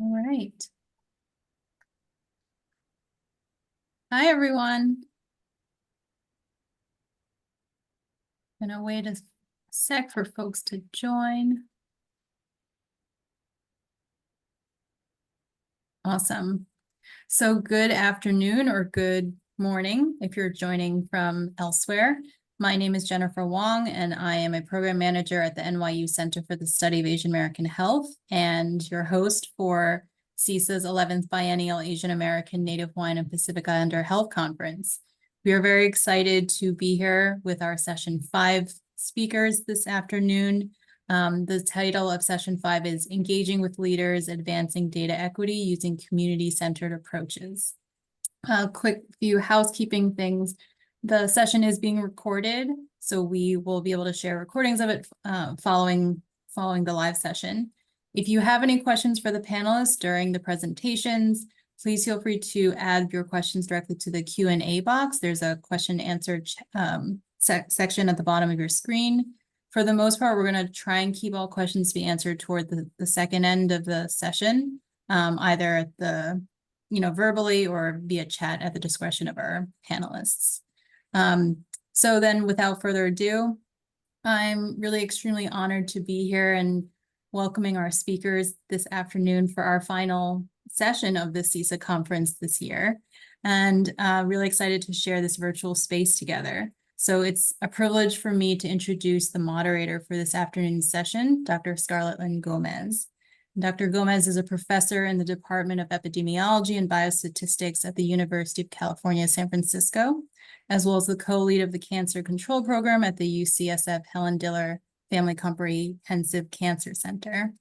All right. Hi, everyone. Gonna wait a sec for folks to join. Awesome. So good afternoon or good morning if you're joining from elsewhere. My name is Jennifer Wong, and I am a program manager at the NYU Center for the Study of Asian American Health and your host for CSAAH's 11th Biennial Asian American, Native Hawaiian, and Pacific Islander Health Conference. We are very excited to be here with our session 5 speakers this afternoon. The title of session 5 is Engaging with Leaders, Advancing Data Equity Using Community-Centered Approaches. A quick few housekeeping things. The session is being recorded, so we will be able to share recordings of it following the live session. If you have any questions for the panelists during the presentations, please feel free to add your questions directly to the Q&A box. There's a question answer section at the bottom of your screen. For the most part, we're going to try and keep all questions to be answered toward the second end of the session, either at the verbally or via chat at the discretion of our panelists. So then without further ado, I'm really extremely honored to be here and welcoming our speakers this afternoon for our final session of the CSAAH conference this year, and really excited to share this virtual space together. So it's a privilege for me to introduce the moderator for this afternoon's session, Dr. Scarlett Lynn Gomez. Dr. Gomez is a professor in the Department of Epidemiology and Biostatistics at the University of California, San Francisco, as well as the co-lead of the Cancer Control Program at the UCSF Helen Diller Family Comprehensive Cancer Center.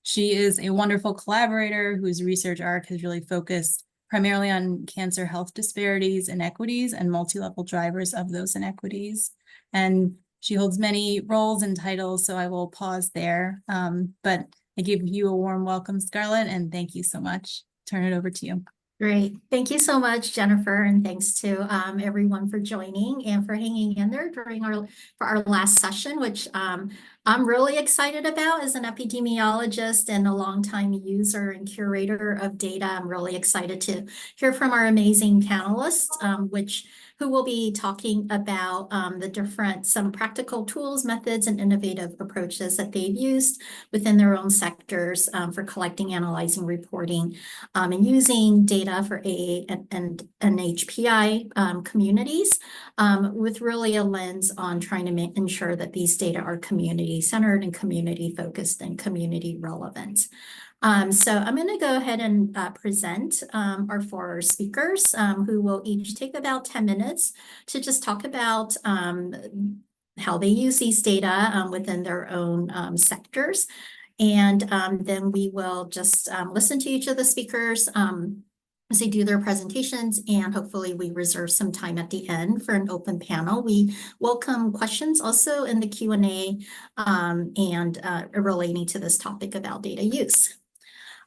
She is a wonderful collaborator whose research arc has really focused primarily on cancer health disparities, inequities, and multi-level drivers of those inequities. And she holds many roles and titles, so I will pause there. But I give you a warm welcome, Scarlett, and thank you so much. Turn it over to you. Great. Thank you so much, Jennifer, and thanks to everyone for joining and for hanging in there during our last session, which I'm really excited about as an epidemiologist and a longtime user and curator of data. I'm really excited to hear from our amazing panelists, who will be talking about some practical tools, methods, and innovative approaches that they've used within their own sectors for collecting, analyzing, reporting, and using data for AA and HPI communities with really a lens on trying to ensure that these data are community-centered and community-focused and community-relevant. So I'm going to go ahead and present our 4 speakers who will each take about 10 minutes to just talk about how they use these data within their own sectors. And then we will just listen to each of the speakers as they do their presentations, and hopefully we reserve some time at the end for an open panel. We welcome questions also in the Q&A and relating to this topic about data use.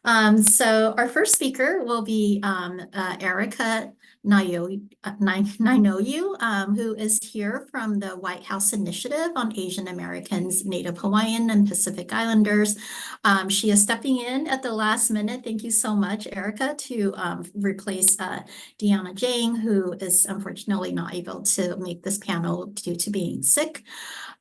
So our first speaker will be Erica Nainoyu, who is here from the White House Initiative on Asian Americans, Native Hawaiian, and Pacific Islanders. She is stepping in at the last minute. Thank you so much, Erica, to replace Deanna Jang, who is unfortunately not able to make this panel due to being sick.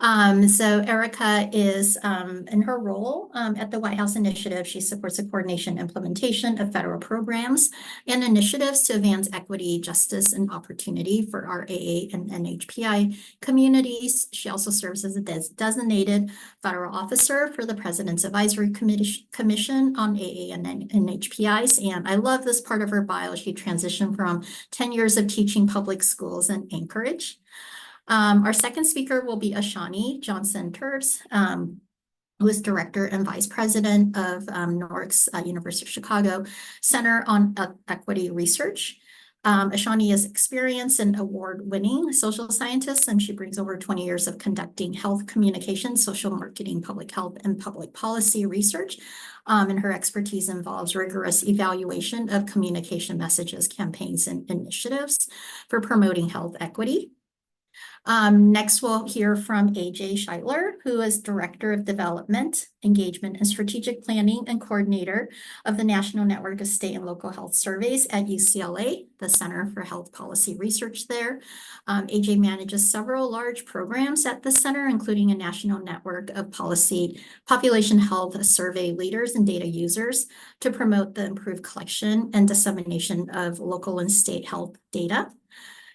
So Erica is in her role at the White House Initiative. She supports the coordination and implementation of federal programs and initiatives to advance equity, justice, and opportunity for our AA and NHPI communities. She also serves as a designated federal officer for the President's Advisory Commission on AA and NHPIs. And I love this part of her bio. She transitioned from 10 years of teaching public schools in Anchorage. Our second speaker will be Ashani Johnson-Turbs, who is Director and Vice President of NORC's University of Chicago Center on Equity Research. Ashani is experienced and award-winning social scientist, and she brings over 20 years of conducting health communication, social marketing, public health, and public policy research. And her expertise involves rigorous evaluation of communication messages, campaigns, and initiatives for promoting health equity. Next, we'll hear from AJ Scheitler, who is Director of Development, Engagement, and Strategic Planning and Coordinator of the National Network of State and Local Health Surveys at UCLA, the Center for Health Policy Research there. AJ manages several large programs at the center, including a national network of population health survey leaders and data users to promote the improved collection and dissemination of local and state health data.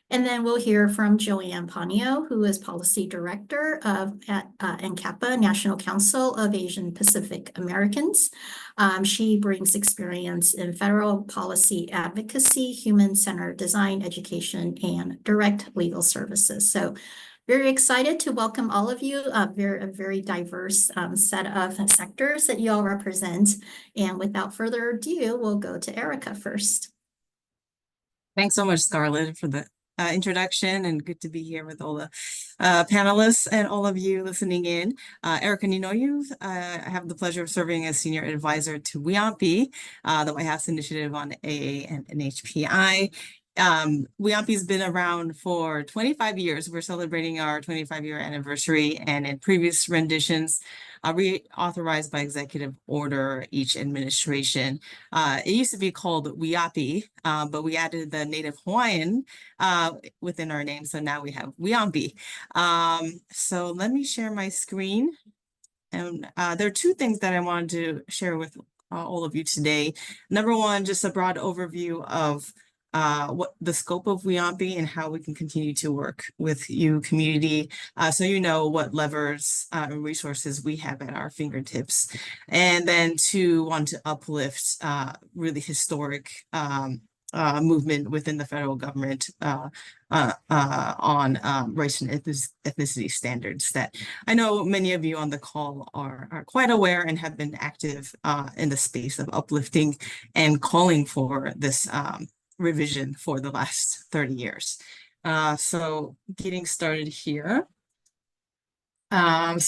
And then we'll hear from Joanne Panio, who is Policy Director at NCAPA, National Council of Asian Pacific Americans. She brings experience in federal policy advocacy, human-centered design, education, and direct legal services. So very excited to welcome all of you, a very diverse set of sectors that you all represent. And without further ado, we'll go to Erica first. Thanks so much, Scarlett, for the introduction, and good to be here with all the panelists and all of you listening in. Erica Ninoyu, I have the pleasure of serving as Senior Advisor to WIAMPI, the White House Initiative on AA and NHPI. WIAMPI's been around for 25 years. We're celebrating our 25-year anniversary, and in previous renditions, reauthorized by executive order each administration. It used to be called WIAPI, but we added the native Hawaiian within our name, so now we have WIAMPI. So let me share my screen. And there are two things that I wanted to share with all of you today. Number one, just a broad overview of what the scope of WIAMPI and how we can continue to work with you community, so you know what levers and resources we have at our fingertips. And then two, want to uplift really historic movement within the federal government on race and ethnicity standards that I know many of you on the call are quite aware and have been active in the space of uplifting and calling for this revision for the last 30 years. So getting started here. And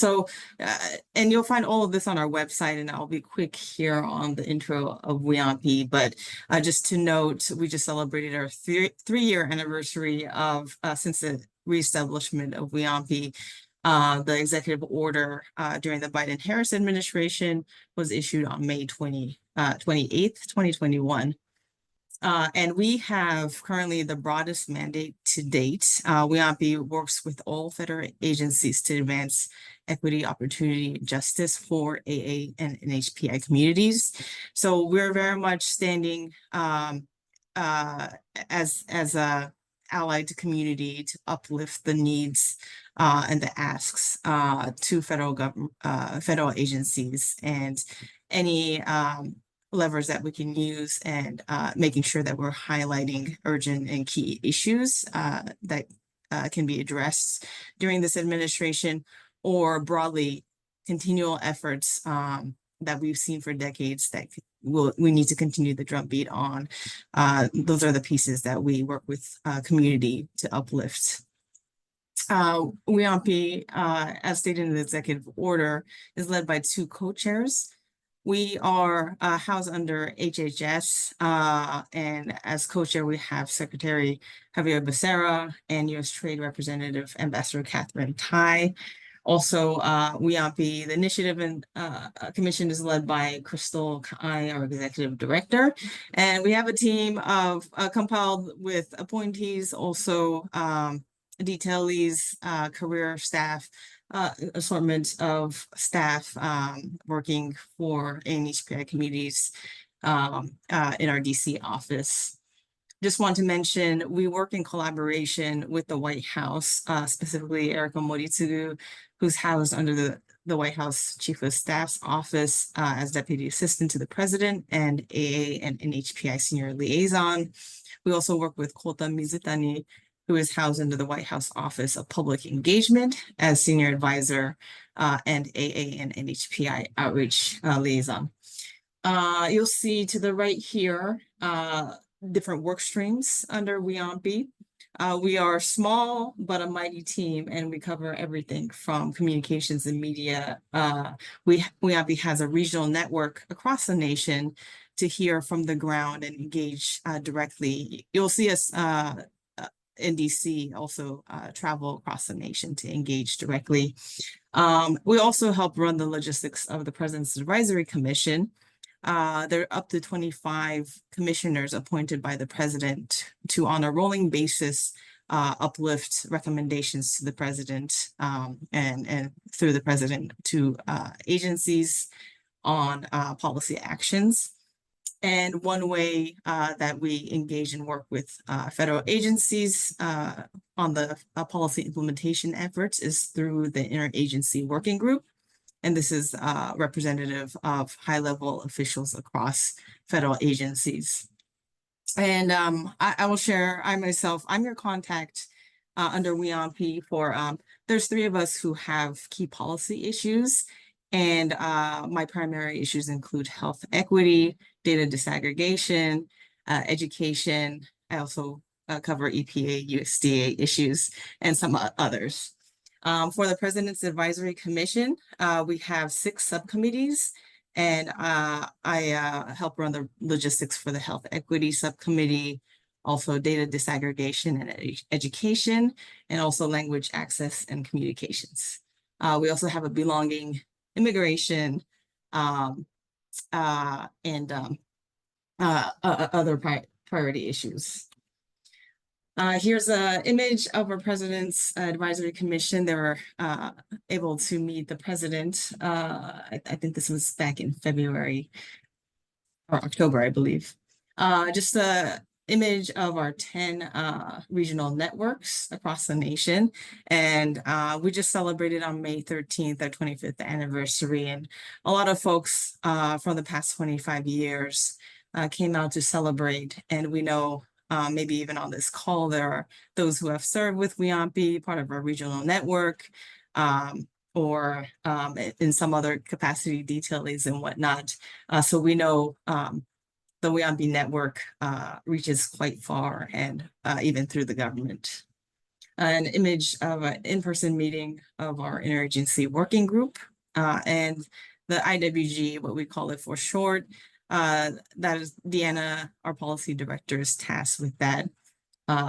you'll find all of this on our website, and I'll be quick here on the intro of WIAMPI, but just to note, we just celebrated our three-year anniversary of since the reestablishment of WIAMPI. The executive order during the Biden-Harris administration was issued on May 28th, 2021. And we have currently the broadest mandate to date. WIAMPI works with all federal agencies to advance equity, opportunity, and justice for AA and NHPI communities. So we're very much standing as a allied community to uplift the needs and the asks to federal agencies, and any levers that we can use, and making sure that we're highlighting urgent and key issues that can be addressed during this administration, or broadly continual efforts that we've seen for decades that we need to continue the drumbeat on. Those are the pieces that we work with community to uplift. WIAMPI, as stated in the executive order, is led by two co-chairs. We are housed under HHS, and as co-chair, we have Secretary Javier Becerra and U.S. Trade Representative Ambassador Catherine Tai. Also, WIAMPI, the initiative and commission, is led by Crystal Kai, our executive director. And we have a team of compiled with appointees, also detailees, career staff, assortment of staff working for NHPI communities in our DC office. Just want to mention, we work in collaboration with the White House, specifically Erica Moritsugu, who's housed under the White House Chief of Staff's office as Deputy Assistant to the President and AA and NHPI Senior Liaison. We also work with Kota Mizutani, who is housed under the White House Office of Public Engagement as Senior Advisor and AA and NHPI Outreach Liaison. You'll see to the right here, different work streams under WIAMPI. We are small but a mighty team, and we cover everything from communications and media. WIAMPI has a regional network across the nation to hear from the ground and engage directly. You'll see us in DC also travel across the nation to engage directly. We also help run the logistics of the President's Advisory Commission. There are up to 25 commissioners appointed by the president to, on a rolling basis, uplift recommendations to the president and through the president to agencies on policy actions. And one way that we engage and work with federal agencies on the policy implementation efforts is through the Interagency Working Group. And this is representative of high-level officials across federal agencies. And I will share, I'm your contact under WIOMP for, there's 3 of us who have key policy issues. And my primary issues include health equity, data disaggregation, education. I also cover EPA, USDA issues, and some others. For the President's Advisory Commission, we have 6 subcommittees, and I help run the logistics for the health equity subcommittee, also data disaggregation and education, and also language access and communications. We also have a belonging, immigration, and other priority issues. Here's an image of our President's Advisory Commission. They were able to meet the president. I think this was back in February or October, I believe. Just a image of our 10 regional networks across the nation. And we just celebrated on May 13th, our 25th anniversary. And a lot of folks from the past 25 years came out to celebrate. And we know maybe even on this call, there are those who have served with WIOMP, part of our regional network, or in some other capacity detailings and whatnot. So we know the WIOMP network reaches quite far and even through the government. An image of an in-person meeting of our interagency working group and the IWG, what we call it for short. That is Deanna, our policy director, is tasked with that.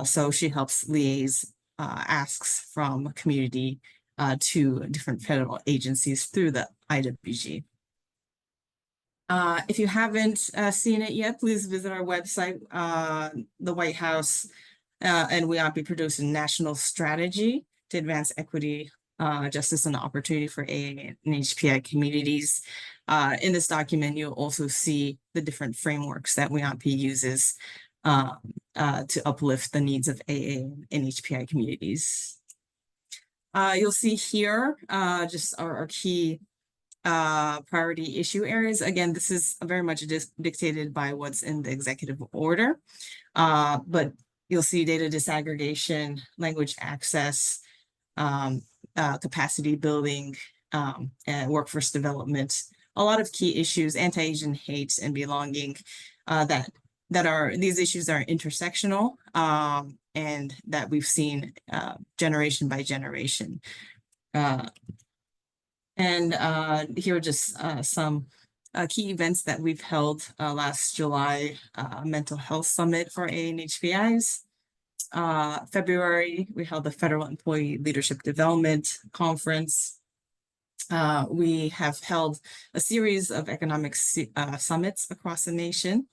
So she helps liaise asks from community to different federal agencies through the IWG. If you haven't seen it yet, please visit our website. The White House and WIOMP produced a national strategy to advance equity, justice, and opportunity for AA and HPI communities. In this document, you'll also see the different frameworks that WIOMP uses to uplift the needs of AA and HPI communities. You'll see here just our key priority issue areas. Again, this is very much dictated by what's in the executive order, but you'll see data disaggregation, language access, capacity building, and workforce development. A lot of key issues, anti-Asian hate and belonging, these issues are intersectional and that we've seen generation by generation. And here are just some key events that we've held last July, Mental Health Summit for AA and HPIs. February, we held the Federal Employee Leadership Development Conference. We have held a series of economic summits across the nation.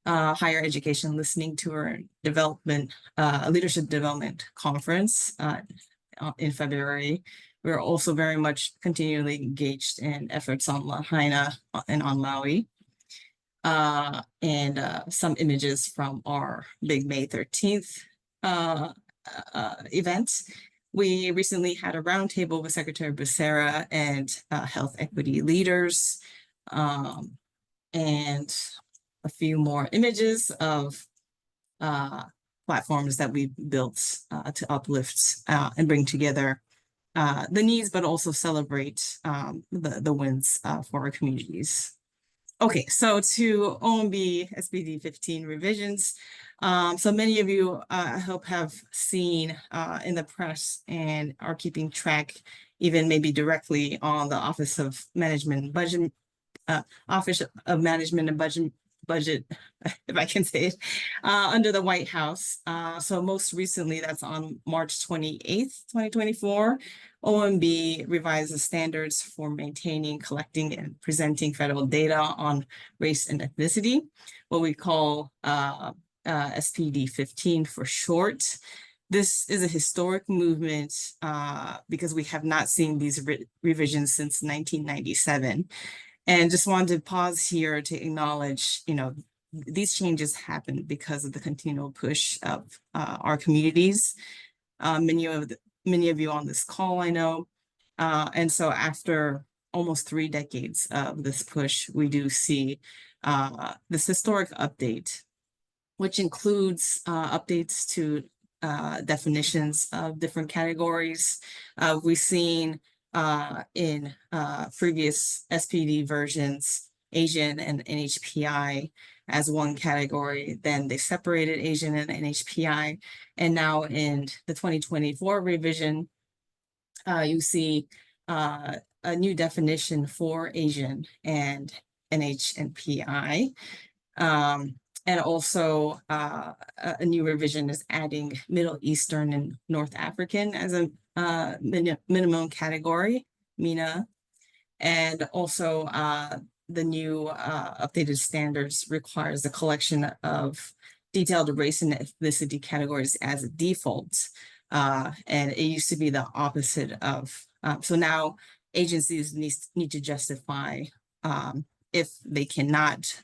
Higher Education Listening Tour Development, Leadership Development Conference in February. We're also very much continually engaged in efforts on Lahaina and on Maui. And some images from our big May 13th event. We recently had a roundtable with Secretary Becerra and health equity leaders, and a few more images of platforms that we built to uplift and bring together the needs, but also celebrate the wins for our communities. Okay, so to OMB SBD 15 revisions. So many of you, I hope, have seen in the press and are keeping track, even maybe directly on the Office of Management and Budget budget, if I can say it, under the White House. So most recently, that's on March 28th, 2024, OMB revised the standards for maintaining, collecting, and presenting federal data on race and ethnicity, what we call SPD 15 for short. This is a historic movement because we have not seen these revisions since 1997. And just wanted to pause here to acknowledge, these changes happened because of the continual push of our communities. Many of you on this call, I know. And so after almost 3 decades of this push, we do see this historic update, which includes updates to definitions of different categories. We've seen in previous SPD versions, Asian and NHPI as one category. Then they separated Asian and NHPI. And now in the 2024 revision, you see a new definition for Asian and NH and PI. And also a new revision is adding Middle Eastern and North African as a minimum category, MENA. And also the new updated standards requires the collection of detailed race and ethnicity categories as a default. And it used to be the opposite of, so now agencies need to justify if they cannot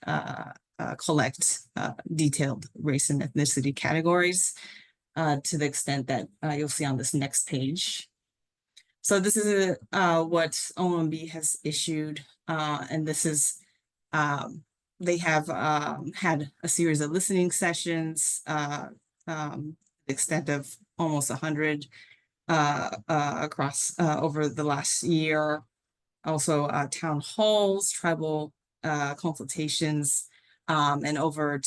collect detailed race and ethnicity categories to the extent that you'll see on this next page. So this is what OMB has issued, and this is, they have had a series of listening sessions, the extent of almost 100 across over the last year. Also town halls, tribal consultations, and over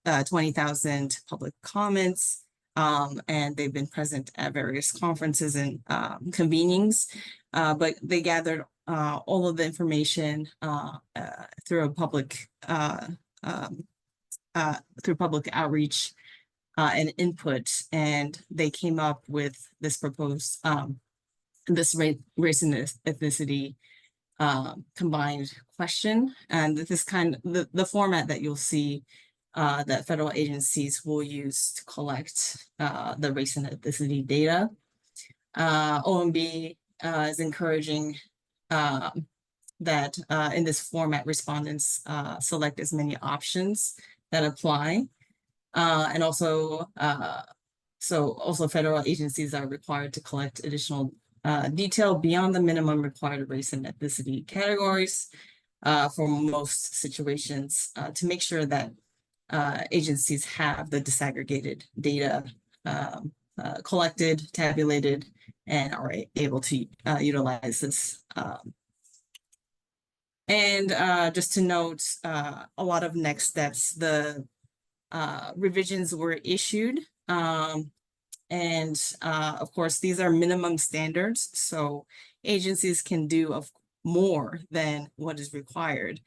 20,000 public comments. And they've been present at various conferences and convenings, but they gathered all of the information through a public outreach and input, and they came up with this proposed this race and ethnicity combined question. And this is kind of the format that you'll see that federal agencies will use to collect the race and ethnicity data. OMB is encouraging that in this format, respondents select as many options that apply. And also, also federal agencies are required to collect additional detail beyond the minimum required race and ethnicity categories for most situations to make sure that agencies have the disaggregated data collected, tabulated, and are able to utilize this. And just to note, a lot of next steps, the revisions were issued. And of course, these are minimum standards, so agencies can do more than what is required.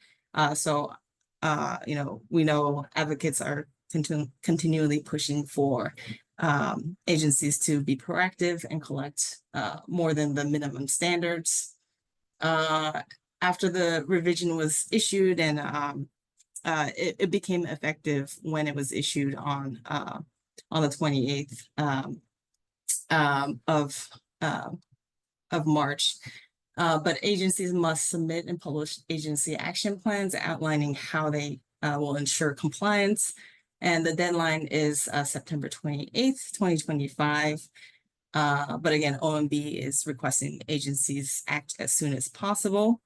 We know advocates are continually pushing for agencies to be proactive and collect more than the minimum standards. After the revision was issued, and it became effective when it was issued on the 28th of March. But agencies must submit and publish agency action plans outlining how they will ensure compliance. And the deadline is September 28th, 2025. But again, OMB is requesting agencies act as soon as possible.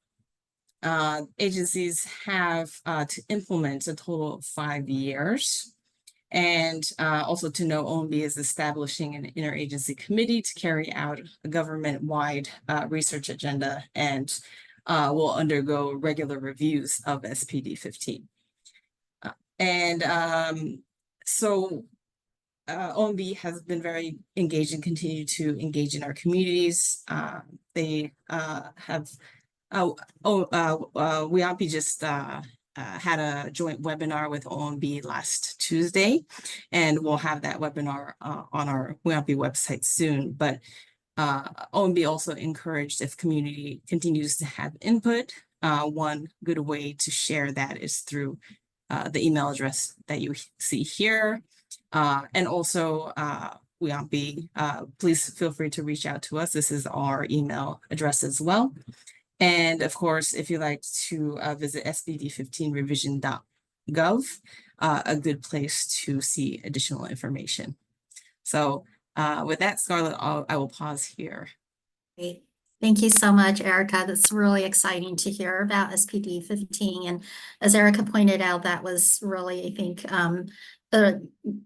Agencies have to implement a total of 5 years. And also to know, OMB is establishing an interagency committee to carry out a government-wide research agenda and will undergo regular reviews of SPD 15. OMB has been very engaged and continue to engage in our communities. They have, WIAPI just had a joint webinar with OMB last Tuesday, and we'll have that webinar on our WAMP website soon. But OMB also encouraged, if community continues to have input, one good way to share that is through the email address that you see here. And also, WAMP, please feel free to reach out to us. This is our email address as well. And of course, if you'd like to visit sbd15revision.gov, a good place to see additional information. So with that, Scarlett, I will pause here. Great. Thank you so much, Erica. That's really exciting to hear about SPD 15. And as Erica pointed out, that was really, I think, a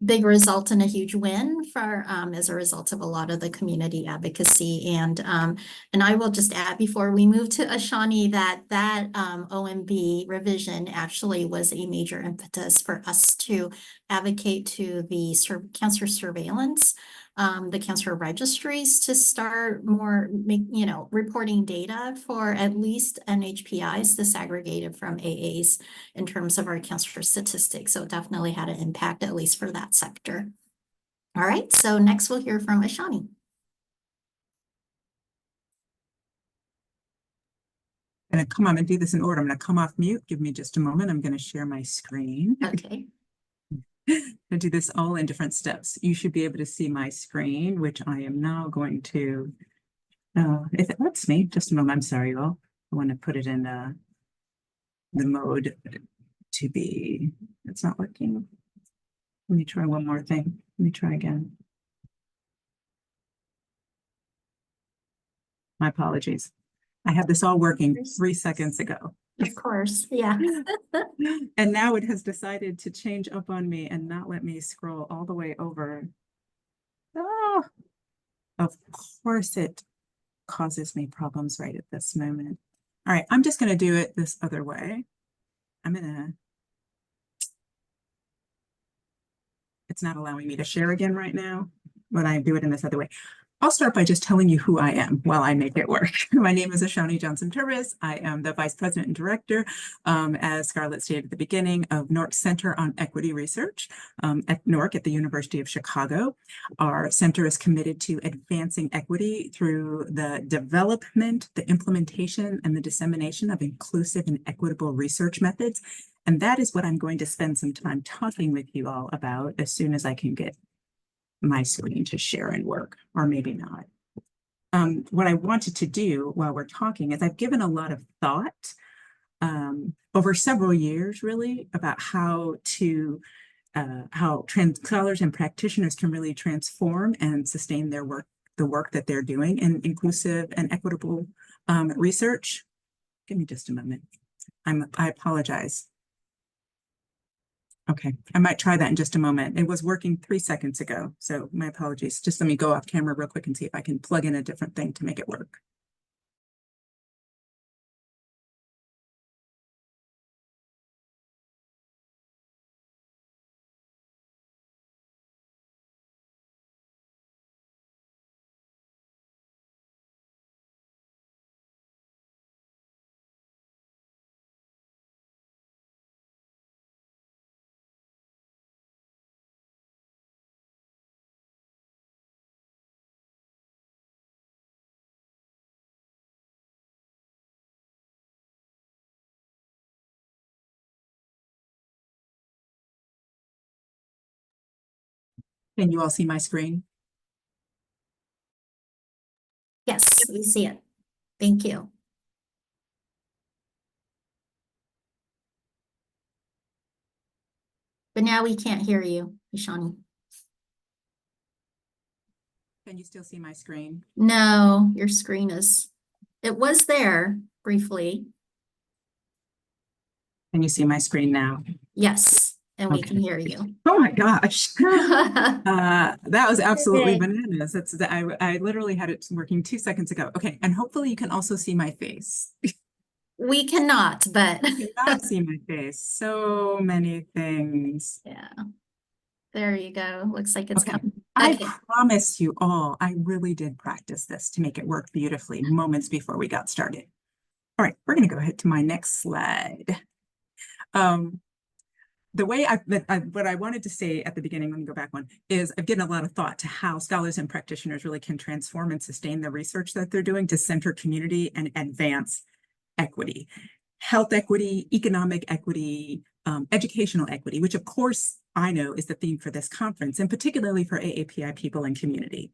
big result and a huge win for as a result of a lot of the community advocacy. And I will just add before we move to Ashani that OMB revision actually was a major impetus for us to advocate to the cancer surveillance, the cancer registries to start more, reporting data for at least NHPIs disaggregated from AAs in terms of our cancer statistics. So it definitely had an impact, at least for that sector. All right, so next we'll hear from Ashani. I'm going to come on and do this in order. I'm going to come off mute. Give me just a moment. I'm going to share my screen. Okay. I do this all in different steps. You should be able to see my screen, which I am now going to, if it lets me, just a moment. I'm sorry, you all. I want to put it in the mode to be, it's not working. Let me try one more thing. Let me try again. My apologies. I had this all working 3 seconds ago. Of course, yeah. And now it has decided to change up on me and not let me scroll all the way over. Oh, of course it causes me problems right at this moment. All right, I'm just going to do it this other way. It's not allowing me to share again right now, but I do it in this other way. I'll start by just telling you who I am while I make it work. My name is Ashani Johnson-Turvis. I am the Vice President and Director, as Scarlett stated at the beginning, of NORC's Center on Equity Research at NORC at the University of Chicago. Our center is committed to advancing equity through the development, the implementation, and the dissemination of inclusive and equitable research methods. And that is what I'm going to spend some time talking with you all about as soon as I can get my screen to share and work, or maybe not. What I wanted to do while we're talking is I've given a lot of thought over several years, really, about how scholars and practitioners can really transform and sustain their work, the work that they're doing in inclusive and equitable research. Give me just a moment. I apologize. Okay, I might try that in just a moment. It was working 3 seconds ago, so my apologies. Just let me go off camera real quick and see if I can plug in a different thing to make it work. Can you all see my screen? Yes, we see it. Thank you. But now we can't hear you, Ashani. Can you still see my screen? No, your screen is, it was there briefly. Can you see my screen now? Yes, and we Okay. can hear you. Oh my gosh. That was absolutely Okay. bananas. I literally had it working 2 seconds ago. Okay, and hopefully you can also see my face. We cannot, but You cannot see my face. So many things. yeah. There you go. Looks like it's Okay. coming. I Okay. promise you all, I really did practice this to make it work beautifully moments before we got started. All right, we're going to go ahead to my next slide. The way what I wanted to say at the beginning, let me go back one, is I've given a lot of thought to how scholars and practitioners really can transform and sustain the research that they're doing to center community and advance equity, health equity, economic equity, educational equity, which of course I know is the theme for this conference, and particularly for AAPI people and community.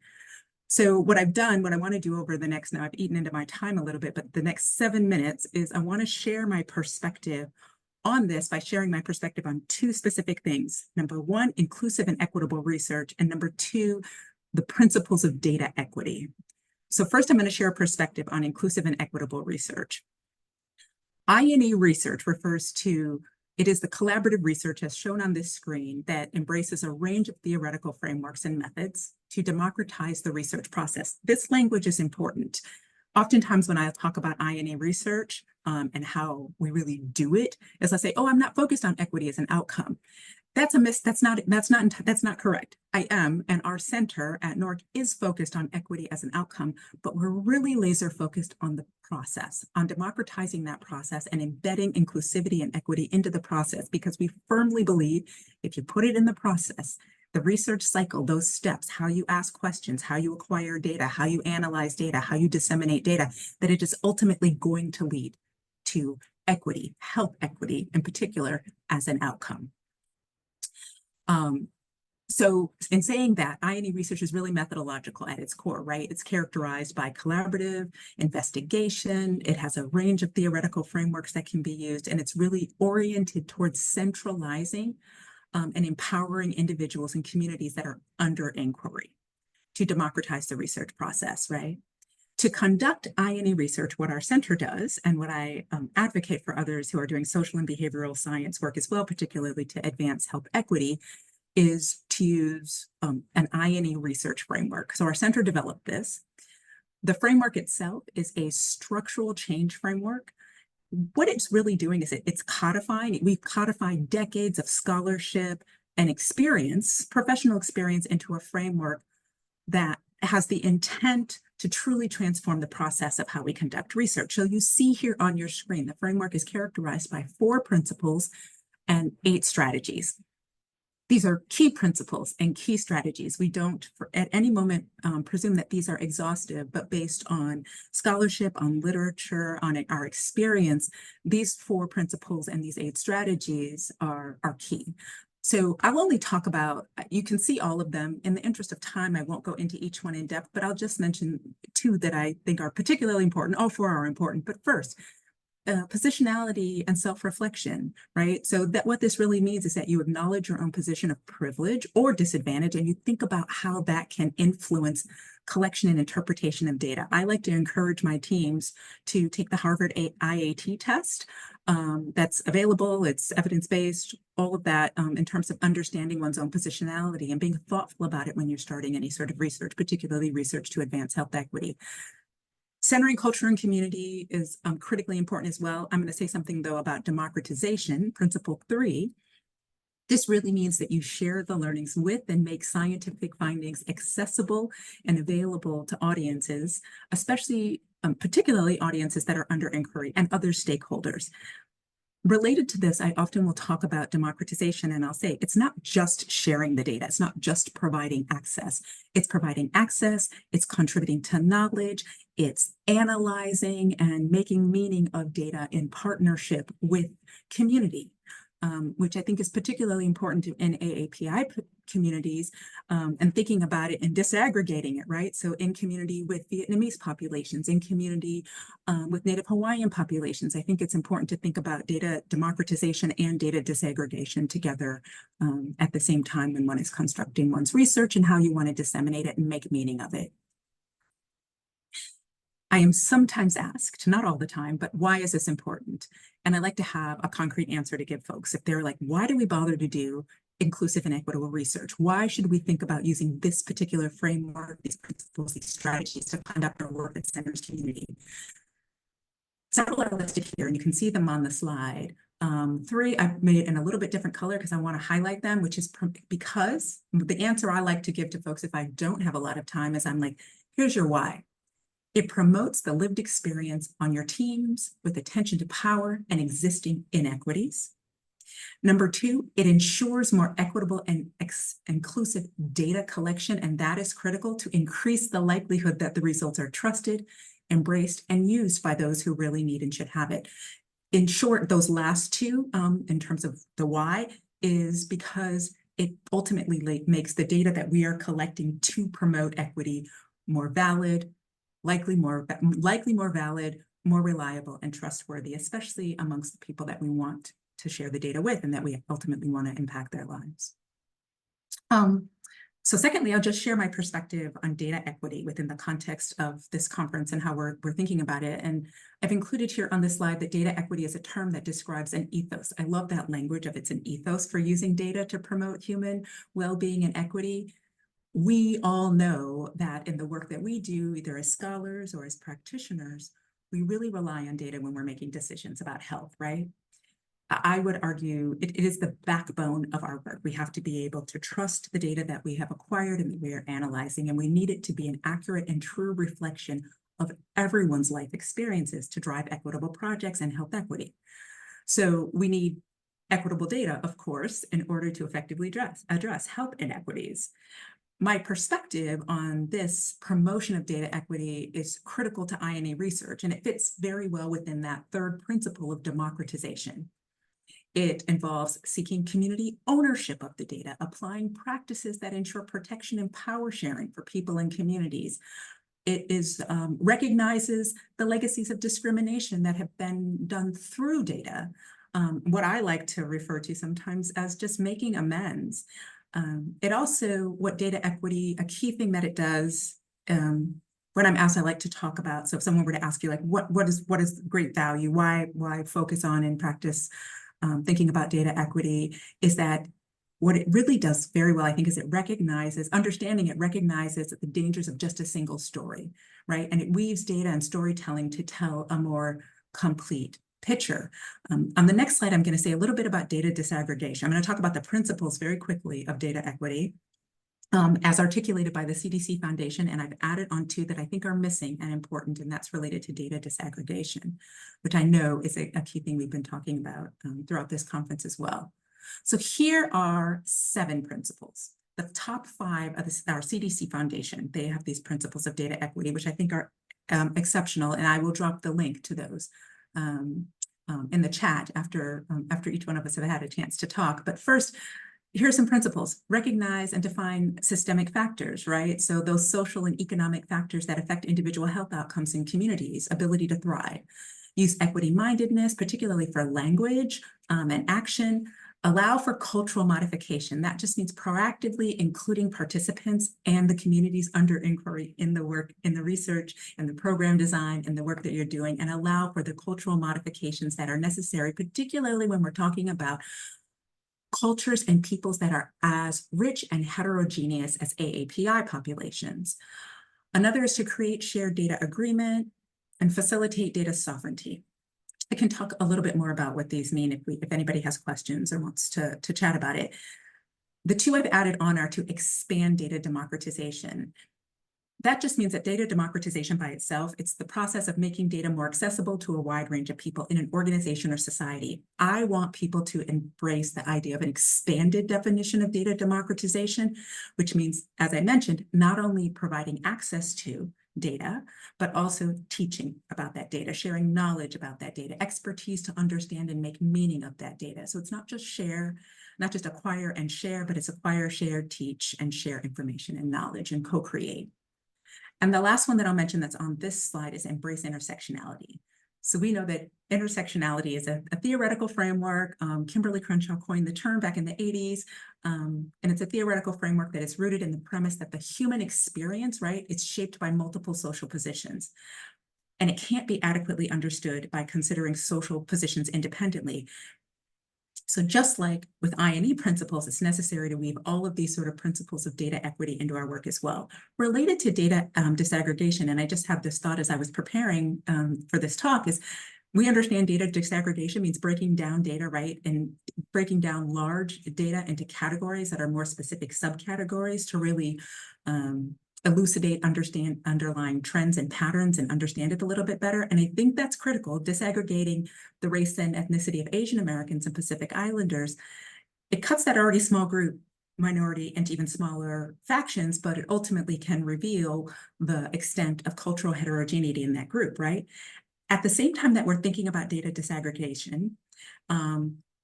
So what I've done, what I want to do over the next, now I've eaten into my time a little bit, but the next 7 minutes is I want to share my perspective on this by sharing my perspective on 2 specific things. Number 1, inclusive and equitable research, and number 2, the principles of data equity. So first, I'm going to share a perspective on inclusive and equitable research. I&E research refers to, it is the collaborative research as shown on this screen that embraces a range of theoretical frameworks and methods to democratize the research process. This language is important. Oftentimes when I talk about I&E research and how we really do it, as I say, oh, I'm not focused on equity as an outcome. That's a that's not correct. I am, and our center at NORC is focused on equity as an outcome, but we're really laser focused on the process, on democratizing that process and embedding inclusivity and equity into the process, because we firmly believe if you put it in the process, the research cycle, those steps, how you ask questions, how you acquire data, how you analyze data, how you disseminate data, that it is ultimately going to lead to equity, health equity in particular, as an outcome. So in saying that, I&E research is really methodological at its core, right? It's characterized by collaborative investigation. It has a range of theoretical frameworks that can be used, and it's really oriented towards centralizing and empowering individuals and communities that are under inquiry to democratize the research process, right? To conduct I&E research, what our center does, and what I advocate for others who are doing social and behavioral science work as well, particularly to advance health equity, is to use an I&E research framework. So our center developed this. The framework itself is a structural change framework. What it's really doing is it's codifying. We've codified decades of scholarship and experience, professional experience, into a framework that has the intent to truly transform the process of how we conduct research. So you see here on your screen, the framework is characterized by 4 principles and 8 strategies. These are key principles and key strategies. We don't at any moment presume that these are exhaustive, but based on scholarship, on literature, on our experience, these 4 principles and these 8 strategies are key. So I'll only talk about, you can see all of them. In the interest of time, I won't go into each one in depth, but I'll just mention 2 that I think are particularly important. All 4 are important, but first, positionality and self-reflection, right? So that what this really means is that you acknowledge your own position of privilege or disadvantage, and you think about how that can influence collection and interpretation of data. I like to encourage my teams to take the Harvard IAT test. That's available, it's evidence-based, all of that in terms of understanding one's own positionality and being thoughtful about it when you're starting any sort of research, particularly research to advance health equity. Centering culture and community is critically important as well. I'm going to say something, though, about democratization, principle 3. This really means that you share the learnings with and make scientific findings accessible and available to audiences, especially particularly audiences that are under inquiry and other stakeholders. Related to this, I often will talk about democratization, and I'll say it's not just sharing the data. It's not just providing access. It's providing access, it's contributing to knowledge, it's analyzing and making meaning of data in partnership with community, which I think is particularly important in AAPI communities, and thinking about it and disaggregating it, right? So in community with Vietnamese populations, in community with Native Hawaiian populations, I think it's important to think about data democratization and data disaggregation together at the same time when one is constructing one's research and how you want to disseminate it and make meaning of it. I am sometimes asked, not all the time, but why is this important? And I like to have a concrete answer to give folks. If they're like, why do we bother to do inclusive and equitable research? Why should we think about using this particular framework, these principles, these strategies to conduct our work that centers community? Several are listed here, and you can see them on the slide. 3, I've made it in a little bit different color because I want to highlight them, which is because the answer I like to give to folks if I don't have a lot of time is I'm like, here's your why. It promotes the lived experience on your teams with attention to power and existing inequities. Number two, it ensures more equitable and inclusive data collection, and that is critical to increase the likelihood that the results are trusted, embraced, and used by those who really need and should have it. In short, those last two, in terms of the why, is because it ultimately makes the data that we are collecting to promote equity more valid, likely more valid, more reliable, and trustworthy, especially amongst the people that we want to share the data with and that we ultimately want to impact their lives. So secondly, I'll just share my perspective on data equity within the context of this conference and how we're thinking about it. And I've included here on this slide that data equity is a term that describes an ethos. I love that language of it's an ethos for using data to promote human well-being and equity. We all know that in the work that we do, either as scholars or as practitioners, we really rely on data when we're making decisions about health, right? I would argue it is the backbone of our work. We have to be able to trust the data that we have acquired and that we are analyzing, and we need it to be an accurate and true reflection of everyone's life experiences to drive equitable projects and health equity. So we need equitable data, of course, in order to effectively address health inequities. My perspective on this promotion of data equity is critical to INA research, and it fits very well within that third principle of democratization. It involves seeking community ownership of the data, applying practices that ensure protection and power sharing for people and communities. It recognizes the legacies of discrimination that have been done through data, what I like to refer to sometimes as just making amends. It also, what data equity, a key thing that it does, when I'm asked, I like to talk about, so if someone were to ask you like, what is great value, why focus on in practice thinking about data equity, is that what it really does very well, I think, is it recognizes the dangers of just a single story, right? And it weaves data and storytelling to tell a more complete picture. On the next slide, I'm going to say a little bit about data disaggregation. I'm going to talk about the principles very quickly of data equity as articulated by the CDC Foundation, and I've added on two that I think are missing and important, and that's related to data disaggregation, which I know is a key thing we've been talking about throughout this conference as well. So here are 7 principles. The top 5 of our CDC Foundation, they have these principles of data equity, which I think are exceptional, and I will drop the link to those in the chat after each one of us have had a chance to talk. But first, here are some principles. Recognize and define systemic factors, right? So those social and economic factors that affect individual health outcomes in communities, ability to thrive. Use equity-mindedness, particularly for language and action. Allow for cultural modification. That just means proactively including participants and the communities under inquiry in the work, in the research, and the program design, and the work that you're doing, and allow for the cultural modifications that are necessary, particularly when we're talking about cultures and peoples that are as rich and heterogeneous as AAPI populations. Another is to create shared data agreement and facilitate data sovereignty. I can talk a little bit more about what these mean if anybody has questions or wants to chat about it. The 2 I've added on are to expand data democratization. That just means that data democratization by itself, it's the process of making data more accessible to a wide range of people in an organization or society. I want people to embrace the idea of an expanded definition of data democratization, which means, as I mentioned, not only providing access to data, but also teaching about that data, sharing knowledge about that data, expertise to understand and make meaning of that data. So it's not just share, not just acquire and share, but it's acquire, share, teach, and share information and knowledge and co-create. And the last one that I'll mention that's on this slide is embrace intersectionality. So we know that intersectionality is a theoretical framework. Kimberly Crenshaw coined the term back in the 80s. And it's a theoretical framework that is rooted in the premise that the human experience, right, it's shaped by multiple social positions. And it can't be adequately understood by considering social positions independently. So just like with INE principles, it's necessary to weave all of these sort of principles of data equity into our work as well. Related to data disaggregation, and I just have this thought as I was preparing for this talk, is we understand data disaggregation means breaking down data, right? And breaking down large data into categories that are more specific subcategories to really elucidate, understand underlying trends and patterns and understand it a little bit better. And I think that's critical. Disaggregating the race and ethnicity of Asian Americans and Pacific Islanders, it cuts that already small group minority into even smaller factions, but it ultimately can reveal the extent of cultural heterogeneity in that group, right? At the same time that we're thinking about data disaggregation,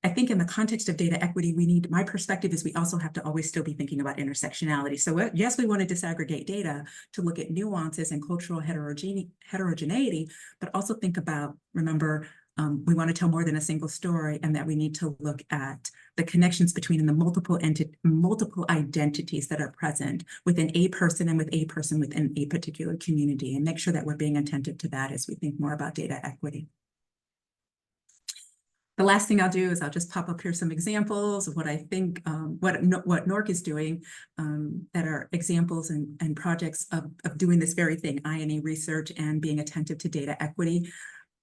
I think in the context of data equity, my perspective is we also have to always still be thinking about intersectionality. So yes, we want to disaggregate data to look at nuances and cultural heterogeneity, but also think about, remember, we want to tell more than a single story, and that we need to look at the connections between the multiple identities that are present within a person and with a person within a particular community, and make sure that we're being attentive to that as we think more about data equity. The last thing I'll do is I'll just pop up here some examples of what I think, what NORC is doing, that are examples and projects of doing this very thing, I&E research and being attentive to data equity.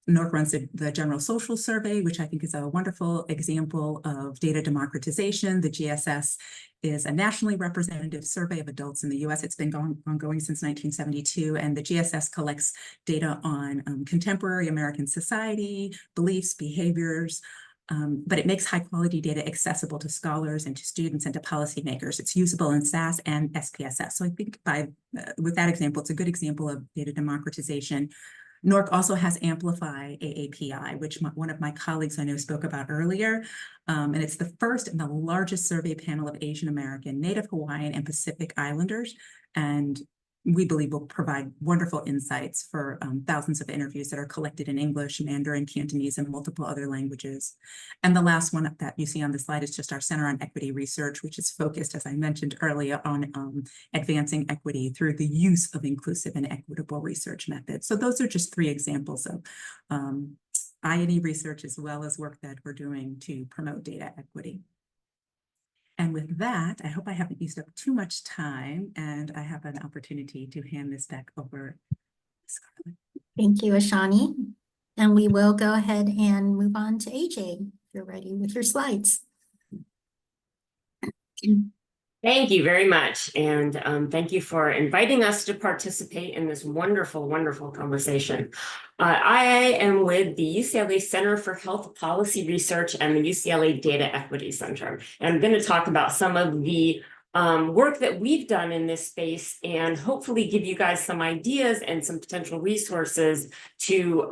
NORC runs the General Social Survey, which I think is a wonderful example of data democratization. The GSS is a nationally representative survey of adults in the US. It's been ongoing since 1972, and the GSS collects data on contemporary American society, beliefs, behaviors, but it makes high quality data accessible to scholars and to students and to policymakers. It's usable in SAS and SPSS. So I think with that example, it's a good example of data democratization. NORC also has Amplify AAPI, which one of my colleagues I know spoke about earlier. And it's the first and the largest survey panel of Asian American, Native Hawaiian, and Pacific Islanders. And we believe will provide wonderful insights for thousands of interviews that are collected in English, Mandarin, Cantonese, and multiple other languages. And the last one that you see on the slide is just our Center on Equity Research, which is focused, as I mentioned earlier, on advancing equity through the use of inclusive and equitable research methods. So those are just 3 examples of I&E research, as well as work that we're doing to promote data equity. And with that, I hope I haven't used up too much time, and I have an opportunity to hand this back over to Scarlett. Thank you, Ashani. And we will go ahead and move on to AJ, if you're ready with your slides. Thank you very much. And thank you for inviting us to participate in this wonderful, wonderful conversation. I am with the UCLA Center for Health Policy Research and the UCLA Data Equity Center. And I'm going to talk about some of the work that we've done in this space and hopefully give you guys some ideas and some potential resources to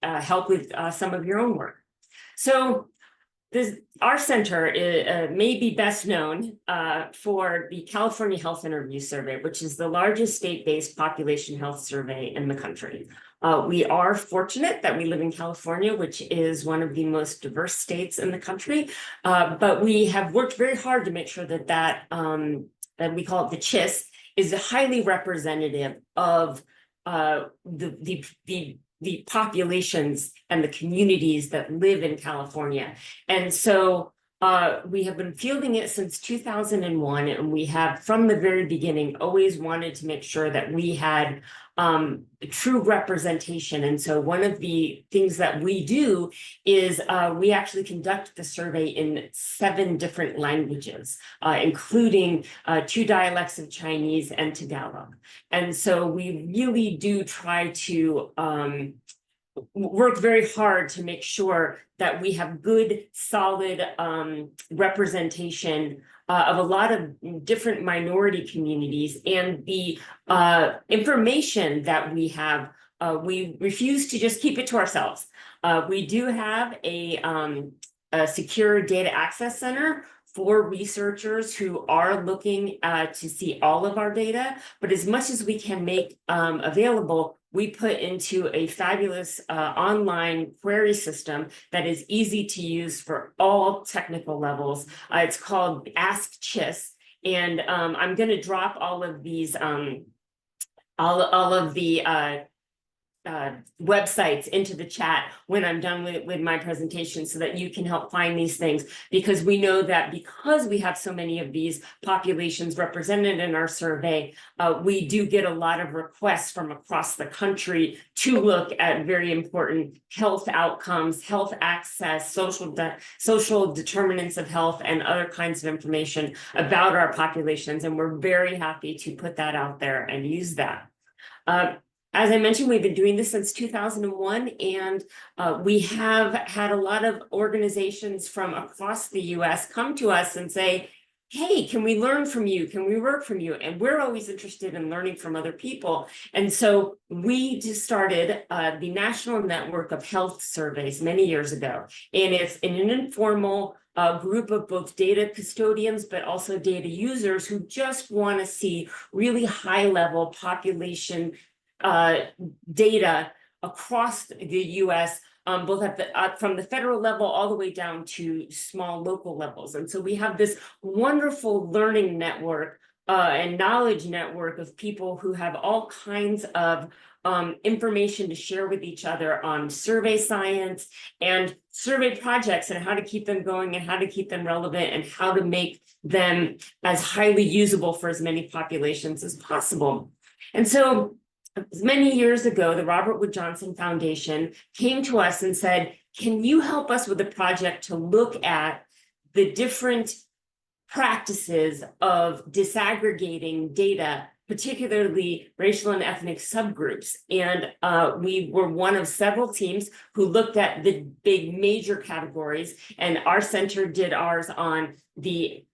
help with some of your own work. So our center may be best known for the California Health Interview Survey, which is the largest state-based population health survey in the country. We are fortunate that we live in California, which is one of the most diverse states in the country, but we have worked very hard to make sure that that we call it the CHIS, is highly representative of the populations and the communities that live in California. And so we have been fielding it since 2001, and we have from the very beginning always wanted to make sure that we had true representation. And so one of the things that we do is we actually conduct the survey in 7 different languages, including 2 dialects of Chinese and Tagalog. And so we really do try to work very hard to make sure that we have good, solid representation of a lot of different minority communities, and the information that we have, we refuse to just keep it to ourselves. We do have a secure data access center for researchers who are looking to see all of our data, but as much as we can make available, we put into a fabulous online query system that is easy to use for all technical levels. It's called Ask CHIS, and I'm going to drop all of these, all of the websites into the chat when I'm done with my presentation so that you can help find these things, because we know that because we have so many of these populations represented in our survey, we do get a lot of requests from across the country to look at very important health outcomes, health access, social determinants of health, and other kinds of information about our populations. And we're very happy to put that out there and use that. As I mentioned, we've been doing this since 2001, and we have had a lot of organizations from across the US come to us and say, hey, can we learn from you? Can we work from you? And we're always interested in learning from other people. And so we just started the National Network of Health Surveys many years ago. And it's an informal group of both data custodians, but also data users who just want to see really high-level population data across the US, both at the from the federal level all the way down to small local levels. And so we have this wonderful learning network and knowledge network of people who have all kinds of information to share with each other on survey science and survey projects, and how to keep them going, and how to keep them relevant, and how to make them as highly usable for as many populations as possible. And so many years ago, the Robert Wood Johnson Foundation came to us and said, can you help us with a project to look at the different practices of disaggregating data, particularly racial and ethnic subgroups? And we were one of several teams who looked at the big major categories, and our center did ours on the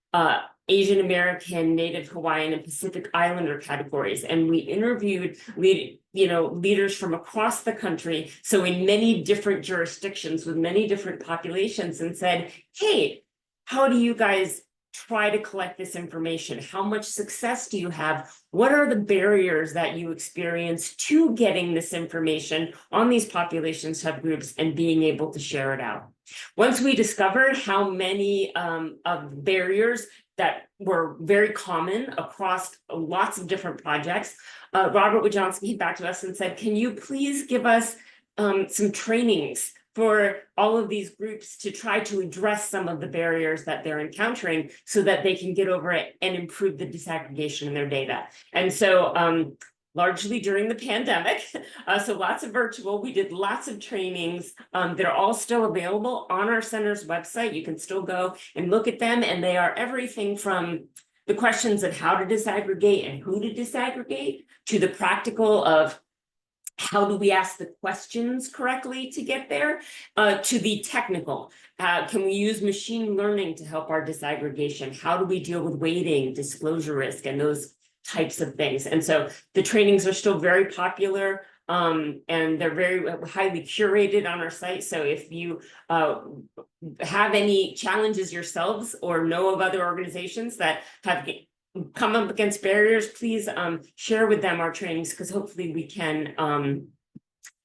Asian American, Native Hawaiian, and Pacific Islander categories. And we interviewed leaders from across the country, so in many different jurisdictions with many different populations, and said, hey, how do you guys try to collect this information? How much success do you have? What are the barriers that you experience to getting this information on these population subgroups and being able to share it out? Once we discovered how many of barriers that were very common across lots of different projects, Robert Wood Johnson came back to us and said, can you please give us some trainings for all of these groups to try to address some of the barriers that they're encountering so that they can get over it and improve the disaggregation in their data. And so largely during the pandemic, so lots of virtual, we did lots of trainings. They're all still available on our center's website. You can still go and look at them, and they are everything from the questions of how to disaggregate and who to disaggregate, to the practical of how do we ask the questions correctly to get there, to the technical. Can we use machine learning to help our disaggregation? How do we deal with weighting, disclosure risk, and those types of things? And so the trainings are still very popular, and they're very highly curated on our site. So if you have any challenges yourselves or know of other organizations that have come up against barriers, please share with them our trainings, because hopefully we can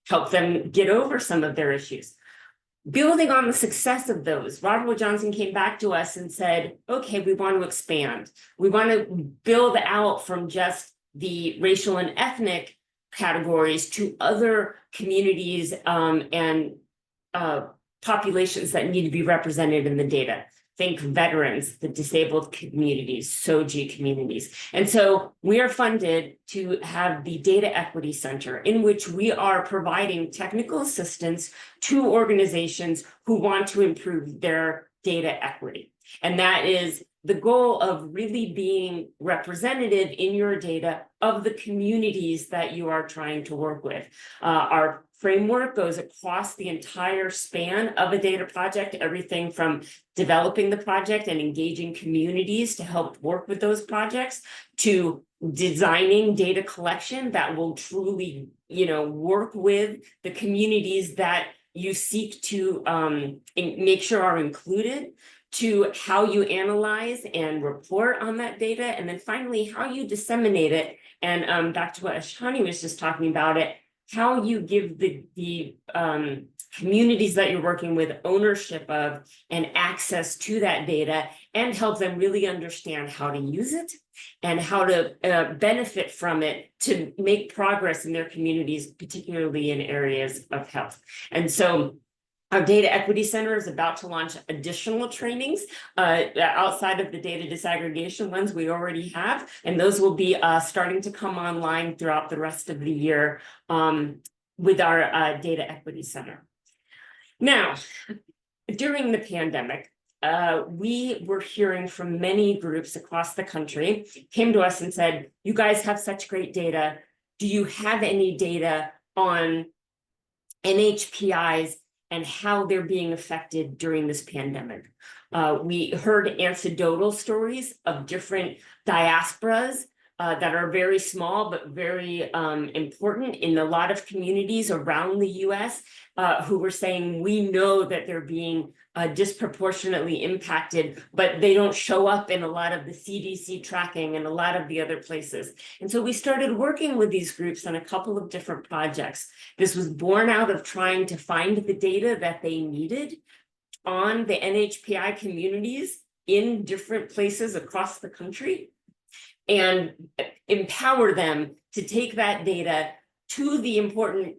help them get over some of their issues. Building on the success of those, Robert Wood Johnson came back to us and said, okay, we want to expand. We want to build out from just the racial and ethnic categories to other communities and populations that need to be represented in the data. Think veterans, the disabled communities, SOGI communities. And so we are funded to have the Data Equity Center, in which we are providing technical assistance to organizations who want to improve their data equity. And that is the goal of really being representative in your data of the communities that you are trying to work with. Our framework goes across the entire span of a data project, everything from developing the project and engaging communities to help work with those projects, to designing data collection that will truly, work with the communities that you seek to make sure are included, to how you analyze and report on that data, and then finally how you disseminate it. And back to what Ashani was just talking about, how you give the communities that you're working with, ownership of, and access to that data, and help them really understand how to use it and how to benefit from it to make progress in their communities, particularly in areas of health. And so our Data Equity Center is about to launch additional trainings outside of the data disaggregation ones we already have, and those will be starting to come online throughout the rest of the year with our Data Equity Center. Now, during the pandemic, we were hearing from many groups across the country, came to us and said, you guys have such great data. Do you have any data on NHPIs and how they're being affected during this pandemic? We heard anecdotal stories of different diasporas that are very small but very important in a lot of communities around the US who were saying, we know that they're being disproportionately impacted, but they don't show up in a lot of the CDC tracking and a lot of the other places. And so we started working with these groups on a couple of different projects. This was born out of trying to find the data that they needed on the NHPI communities in different places across the country and empower them to take that data to the important,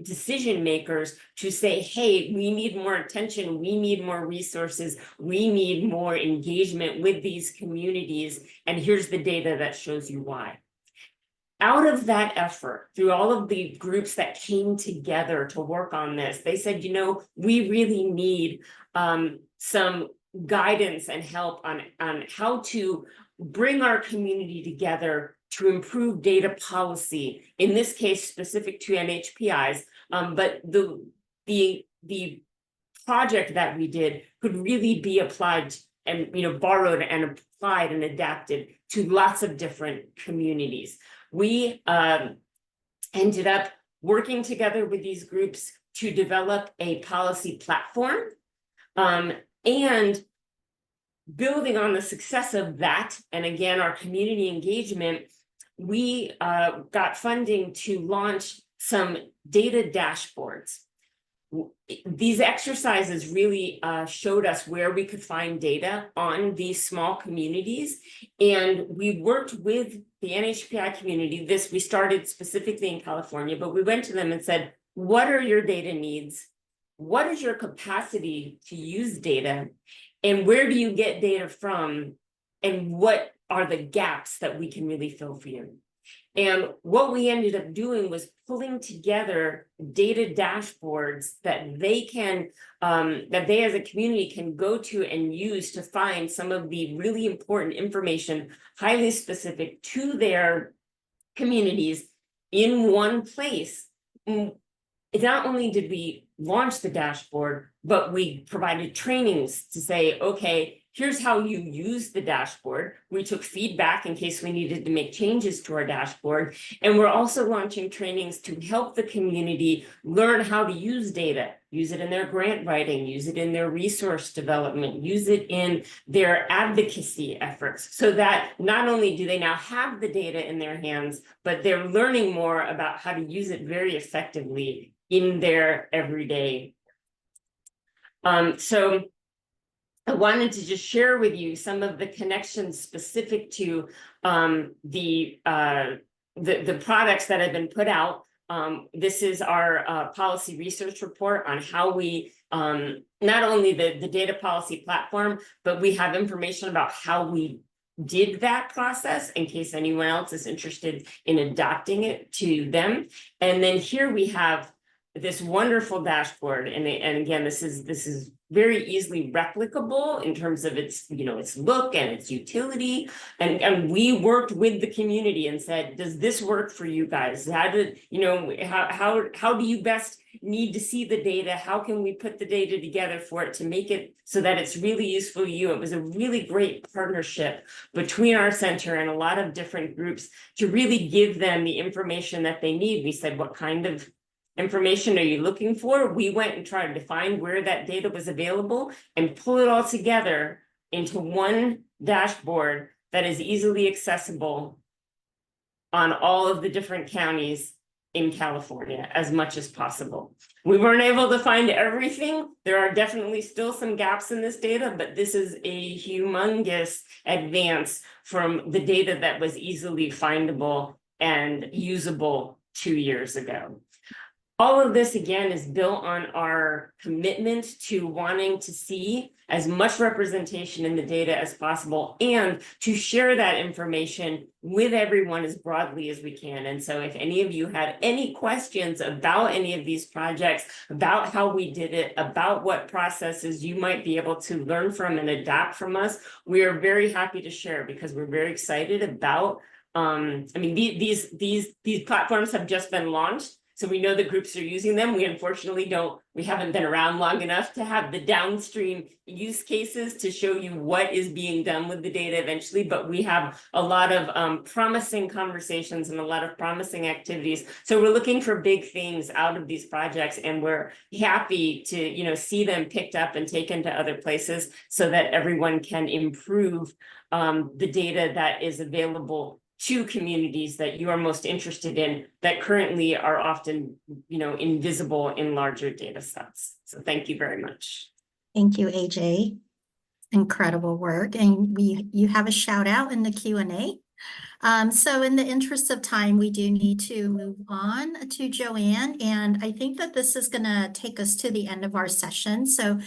decision makers to say, hey, we need more attention, we need more resources, we need more engagement with these communities, and here's the data that shows you why. Out of that effort, through all of the groups that came together to work on this, they said, we really need some guidance and help on how to bring our community together to improve data policy, in this case specific to NHPIs, but the project that we did could really be applied and borrowed and applied and adapted to lots of different communities. We ended up working together with these groups to develop a policy platform, and building on the success of that, and again, our community engagement, we got funding to launch some data dashboards. These exercises really showed us where we could find data on these small communities, and we worked with the NHPI community. We started specifically in California, but we went to them and said, what are your data needs? What is your capacity to use data? And where do you get data from? And what are the gaps that we can really fill for you? And what we ended up doing was pulling together data dashboards that they as a community can go to and use to find some of the really important information, highly specific to their communities in one place. Not only did we launch the dashboard, but we provided trainings to say, okay, here's how you use the dashboard. We took feedback in case we needed to make changes to our dashboard. And we're also launching trainings to help the community learn how to use data, use it in their grant writing, use it in their resource development, use it in their advocacy efforts, so that not only do they now have the data in their hands, but they're learning more about how to use it very effectively in their everyday. So I wanted to just share with you some of the connections specific to the products that have been put out. This is our policy research report on how we, not only the data policy platform, but we have information about how we did that process in case anyone else is interested in adapting it to them. And then here we have this wonderful dashboard, and again, this is very easily replicable in terms of its its look and its utility, and we worked with the community and said, does this work for you guys? How do you best need to see the data? How can we put the data together for it to make it so that it's really useful to you? It was a really great partnership between our center and a lot of different groups to really give them the information that they need. We said, what kind of information are you looking for? We went and tried to find where that data was available and pull it all together into one dashboard that is easily accessible on all of the different counties in California as much as possible. We weren't able to find everything. There are definitely still some gaps in this data, but this is a humongous advance from the data that was easily findable and usable 2 years ago. All of this, again, is built on our commitment to wanting to see as much representation in the data as possible and to share that information with everyone as broadly as we can. And so if any of you had any questions about any of these projects, about how we did it, about what processes you might be able to learn from and adapt from us, we are very happy to share because we're very excited about, these platforms have just been launched. So we know the groups are using them. We haven't been around long enough to have the downstream use cases to show you what is being done with the data eventually, but we have a lot of promising conversations and a lot of promising activities. So we're looking for big things out of these projects, and we're happy to see them picked up and taken to other places so that everyone can improve the data that is available to communities that you are most interested in that currently are often, invisible in larger data sets. So thank you very much. Thank you, AJ. Incredible work. And you have a shout out in the Q&A. So in the interest of time, we do need to move on to Joanne. And I think that this is going to take us to the end of our session. So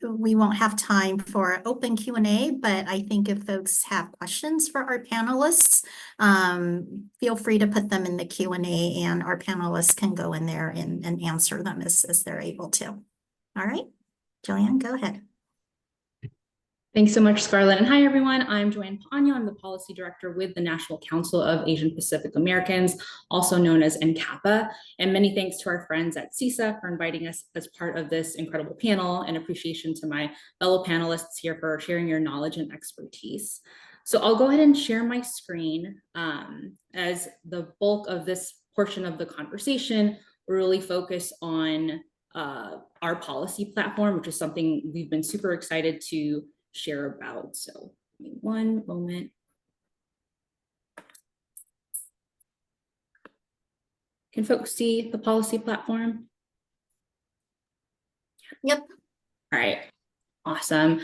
we won't have time for open Q&A, but I think if folks have questions for our panelists, feel free to put them in the Q&A and our panelists can go in there and answer them as they're able to. All right, Joanne, go ahead. Thanks so much, Scarlett. And hi, everyone. I'm Joanne Pagno. I'm the Policy Director with the National Council of Asian Pacific Americans, also known as NCAPA. And many thanks to our friends at CSAAH for inviting us as part of this incredible panel, and appreciation to my fellow panelists here for sharing your knowledge and expertise. So I'll go ahead and share my screen as the bulk of this portion of the conversation will really focus on our policy platform, which is something we've been super excited to share about. So give me one moment. Can folks see the policy platform? Yep. All right. Awesome.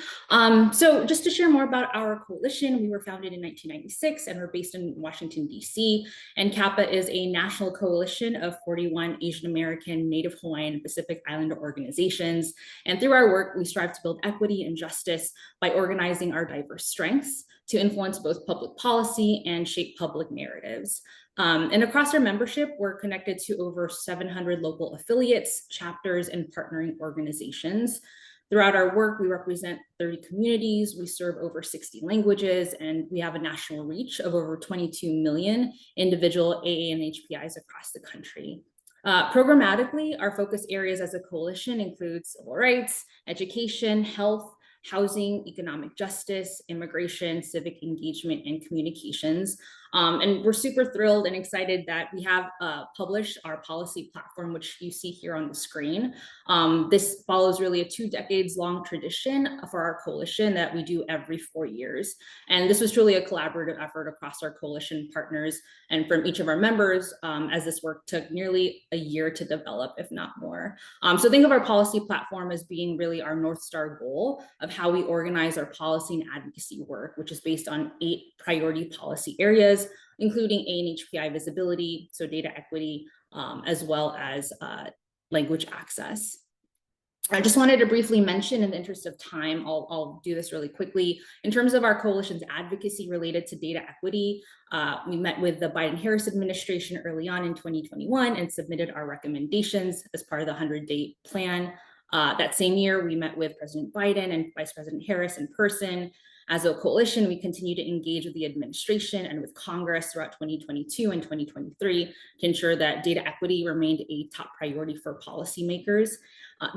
So just to share more about our coalition, we were founded in 1996 and we're based in Washington, D.C. And CAPA is a national coalition of 41 Asian American, Native Hawaiian, and Pacific Islander organizations. And through our work, we strive to build equity and justice by organizing our diverse strengths to influence both public policy and shape public narratives. And across our membership, we're connected to over 700 local affiliates, chapters, and partnering organizations. Throughout our work, we represent 30 communities, we serve over 60 languages, and we have a national reach of over 22 million individual AA and HPIs across the country. Programmatically, our focus areas as a coalition include civil rights, education, health, housing, economic justice, immigration, civic engagement, and communications. And we're super thrilled and excited that we have published our policy platform, which you see here on the screen. This follows really a 2 decades long tradition for our coalition that we do every 4 years. And this was truly a collaborative effort across our coalition partners and from each of our members, as this work took nearly a year to develop, if not more. So think of our policy platform as being really our North Star goal of how we organize our policy and advocacy work, which is based on 8 priority policy areas, including A and HPI visibility, so data equity, as well as language access. I just wanted to briefly mention, in the interest of time, I'll do this really quickly. In terms of our coalition's advocacy related to data equity, we met with the Biden-Harris administration early on in 2021 and submitted our recommendations as part of the 100-day plan. That same year, we met with President Biden and Vice President Harris in person. As a coalition, we continue to engage with the administration and with Congress throughout 2022 and 2023 to ensure that data equity remained a top priority for policymakers.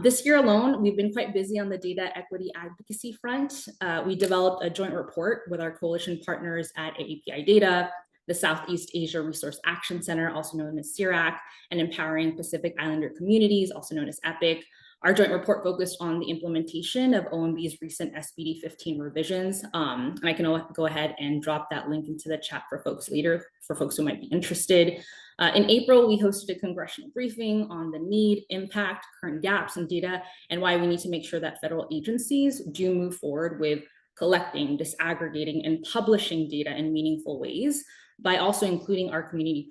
This year alone, we've been quite busy on the data equity advocacy front. We developed a joint report with our coalition partners at API Data, the Southeast Asia Resource Action Center, also known as CSAAH, and Empowering Pacific Islander Communities, also known as EPIC. Our joint report focused on the implementation of OMB's recent SBD 15 revisions. And I can go ahead and drop that link into the chat for folks later, for folks who might be interested. In April, we hosted a congressional briefing on the need, impact, current gaps in data, and why we need to make sure that federal agencies do move forward with collecting, disaggregating, and publishing data in meaningful ways by also including our community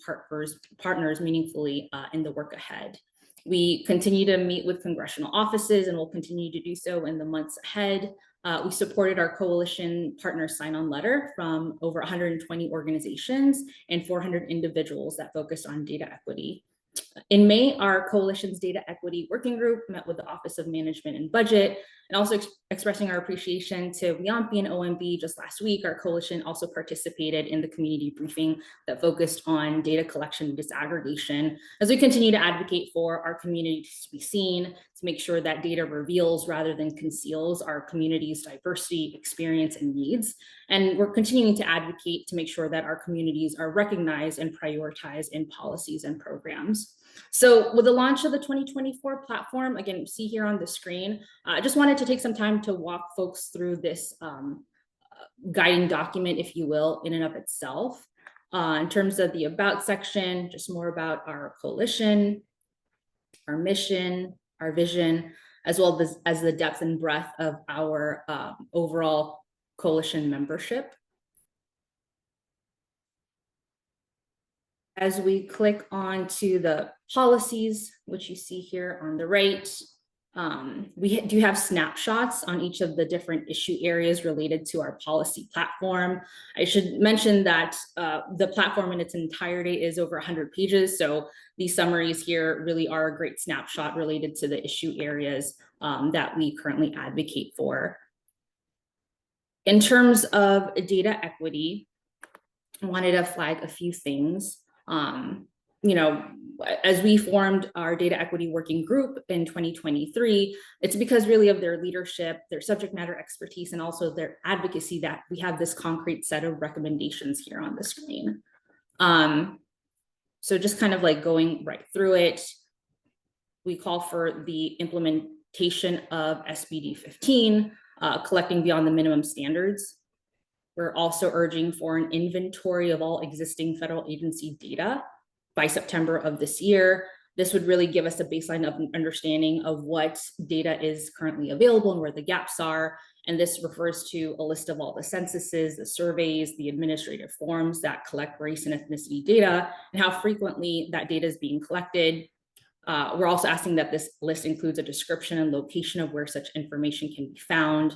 partners meaningfully in the work ahead. We continue to meet with congressional offices and will continue to do so in the months ahead. We supported our coalition partner sign-on letter from over 120 organizations and 400 individuals that focused on data equity. In May, our coalition's data equity working group met with the Office of Management and Budget, and also expressing our appreciation to WIAMPI and OMB just last week. Our coalition also participated in the community briefing that focused on data collection and disaggregation as we continue to advocate for our communities to be seen, to make sure that data reveals rather than conceals our community's diversity, experience, and needs. And we're continuing to advocate to make sure that our communities are recognized and prioritized in policies and programs. So with the launch of the 2024 platform, again, you see here on the screen, I just wanted to take some time to walk folks through this guiding document, if you will, in and of itself. In terms of the about section, just more about our coalition, our mission, our vision, as well as the depth and breadth of our overall coalition membership. As we click on to the policies, which you see here on the right, we do have snapshots on each of the different issue areas related to our policy platform. I should mention that the platform in its entirety is over 100 pages. So these summaries here really are a great snapshot related to the issue areas that we currently advocate for. In terms of data equity, I wanted to flag a few things. As we formed our data equity working group in 2023, it's because really of their leadership, their subject matter expertise, and also their advocacy that we have this concrete set of recommendations here on the screen. So just kind of like going right through it, we call for the implementation of SBD 15, collecting beyond the minimum standards. We're also urging for an inventory of all existing federal agency data by September of this year. This would really give us a baseline of understanding of what data is currently available and where the gaps are. And this refers to a list of all the censuses, the surveys, the administrative forms that collect race and ethnicity data, and how frequently that data is being collected. We're also asking that this list includes a description and location of where such information can be found.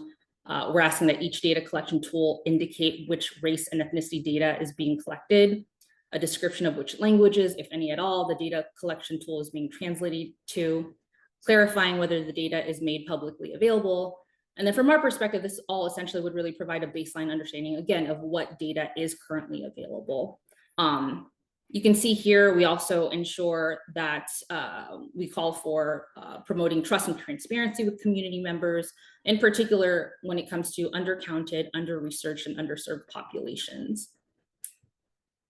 We're asking that each data collection tool indicate which race and ethnicity data is being collected, a description of which languages, if any at all, the data collection tool is being translated to, clarifying whether the data is made publicly available. And then from our perspective, this all essentially would really provide a baseline understanding, again, of what data is currently available. You can see here, we also ensure that we call for promoting trust and transparency with community members, in particular when it comes to undercounted, under-researched, and underserved populations.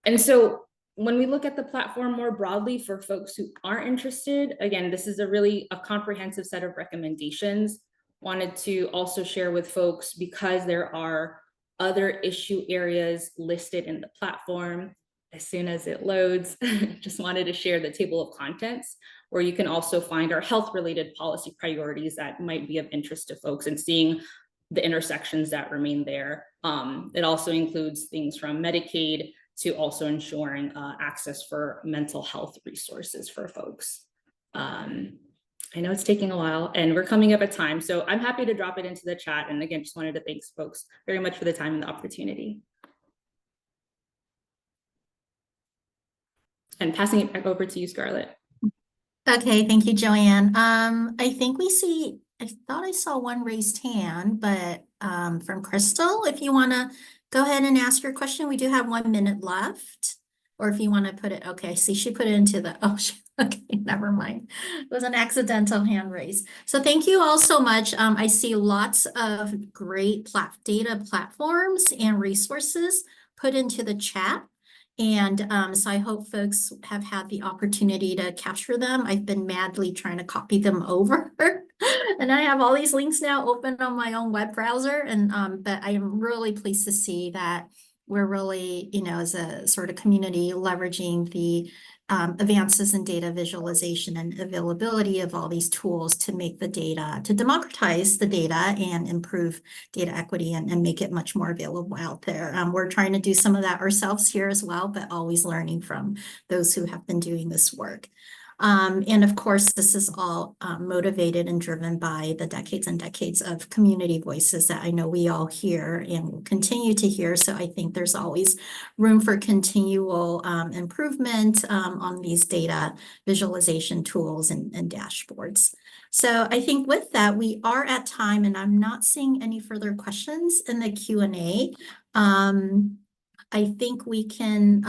And so when we look at the platform more broadly for folks who aren't interested, again, this is a comprehensive set of recommendations. Wanted to also share with folks, because there are other issue areas listed in the platform. As soon as it loads, just wanted to share the table of contents, where you can also find our health-related policy priorities that might be of interest to folks, and seeing the intersections that remain there. It also includes things from Medicaid to also ensuring access for mental health resources for folks. I know it's taking a while and we're coming up at time, so I'm happy to drop it into the chat. And again, just wanted to thank folks very much for the time and the opportunity. And passing it back over to you, Scarlett. Okay, thank you, Joanne. I think I thought I saw one raised hand, but from Crystal, if you want to go ahead and ask your question, we do have 1 minute left. Or if you want to put it, okay, see, she put it into the, okay, never mind. It was an accidental hand raise. So thank you all so much. I see lots of great data platforms and resources put into the chat. And so I hope folks have had the opportunity to capture them. I've been madly trying to copy them over. And I have all these links now open on my own web browser. And but I am really pleased to see that we're really, as a sort of community, leveraging the advances in data visualization and availability of all these tools to make the data, to democratize the data and improve data equity and make it much more available out there. We're trying to do some of that ourselves here as well, but always learning from those who have been doing this work. And of course, this is all motivated and driven by the decades and decades of community voices that I know we all hear and will continue to hear. So I think there's always room for continual improvement on these data visualization tools and dashboards. So I think with that, we are at time, and I'm not seeing any further questions in the Q&A. I think we can,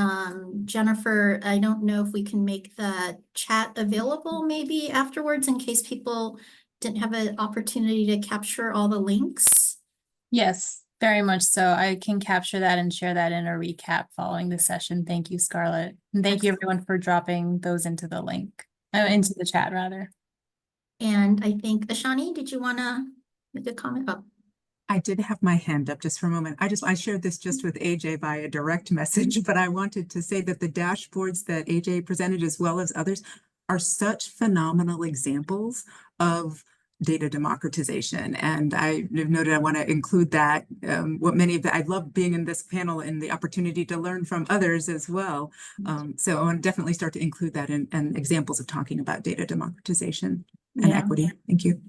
Jennifer, I don't know if we can make the chat available maybe afterwards in case people didn't have an opportunity to capture all the links. Yes, very much so. I can capture that and share that in a recap following the session. Thank you, Scarlett. And thank you everyone for dropping those into the link, into the chat rather. And I think, Ashani, did you want to make a comment? Oh. I did have my hand up just for a moment. I shared this just with AJ via direct message, but I wanted to say that the dashboards that AJ presented, as well as others, are such phenomenal examples of data democratization. And I noted I want to include that. I love being in this panel and the opportunity to learn from others as well. So I want to definitely start to include that in examples of talking about data democratization and equity. Thank you.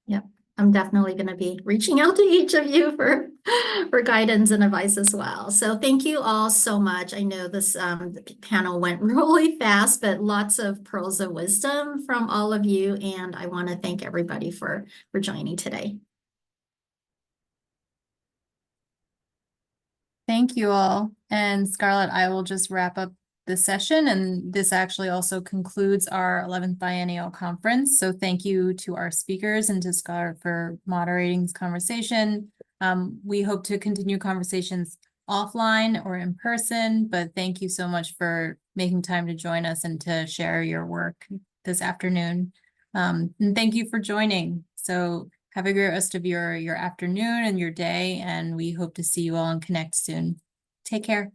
Yep. I'm definitely going to be reaching out to each of you for guidance and advice as well. So thank you all so much. I know this panel went really fast, but lots of pearls of wisdom from all of you. And I want to thank everybody for joining today. Thank you all. And Scarlett, I will just wrap up the session, and this actually also concludes our 11th Biennial Conference. So thank you to our speakers and to Scarlett for moderating this conversation. We hope to continue conversations offline or in person, but thank you so much for making time to join us and to share your work this afternoon. And thank you for joining. So have a great rest of your afternoon and your day, and we hope to see you all and connect soon. Take care.